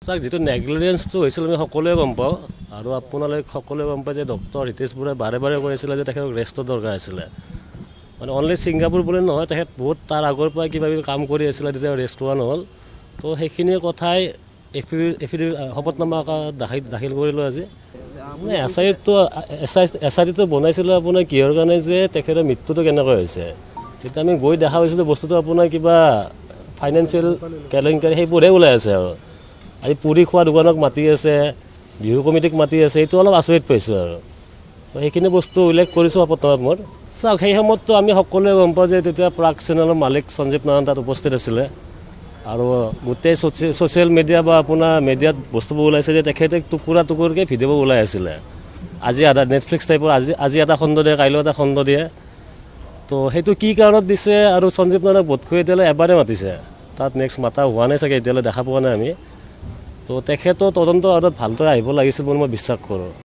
চাওক যেটো নেগলিজেন্সটো হৈছিল আমি সকলোৱে গম পাওঁ আৰু আপোনালোক সকলোৱে গম পায় যে ডক্টৰ হিতেশ বৰাই বাৰে বাৰে কৈছিলে যে তেখেতক ৰেষ্টৰ দৰকাৰ আছিলে মানে অনলি ছিংগাপুৰ বুলি নহয় তেখেত বহুত তাৰ আগৰ পৰা কিবা কিবি কাম কৰি আছিলে তেতিয়া ৰেষ্ট লোৱা নহ'ল তো সেইখিনি কথাই শপতনামা দাখিল কৰিলোঁ আজি মানে এছআইটিটো বনাইছিলোঁ আপোনাৰ কিহৰ কাৰণে যে তেখেতৰ মৃত্যুটো কেনেকৈ হৈছে তেতিয়া আমি গৈ দেখা পাইছোঁ যে বস্তুটো আপোনাৰ কিবা ফাইনেন্সিয়েল কেলেংকাৰী সেইবোৰহে ওলাই আছে আৰু আজি পুৰি খোৱা দোকানক মাতি আছে বিহু কমিটিক মাতি আছে এইটো অলপ আচৰিত পাইছোঁ আৰু সেইখিনি বস্তু উল্লেখ কৰিছোঁ শপতনামাত মোৰ চাওক সেই সময়ততো আমি সকলোৱে গম পাওঁ যে তেতিয়া প্ৰাগ চেনেলৰ মালিক সঞ্জীৱ নাৰায়ণ তাত উপস্থিত আছিলে আৰু গোটেই ছ'চিয়েল মিডিয়া বা আপোনাৰ মিডিয়াত বস্তুবোৰ ওলাইছে যে তেখেতে টুকুৰকৈ ভিডিঅ'বোৰ ওলাই আছিলে আজি এটা নেটফ্লিক্স টাইপৰ আজি এটা খণ্ড দিয়ে কাইলৈ এটা খণ্ড দিয়ে তো সেইটো কি কাৰণত দিছে আৰু সঞ্জীৱ নাৰায়ণক বোধকৈ এতিয়ালৈ এবাৰে মাতিছে তাত নেক্সট মাতা হোৱা নাই চাগে এতিয়ালৈ দেখা পোৱা নাই আমি তো তেখেতৰ তদন্ত ভালদৰে আহিব লাগিছিল বুলি মই বিশ্বাস কৰোঁ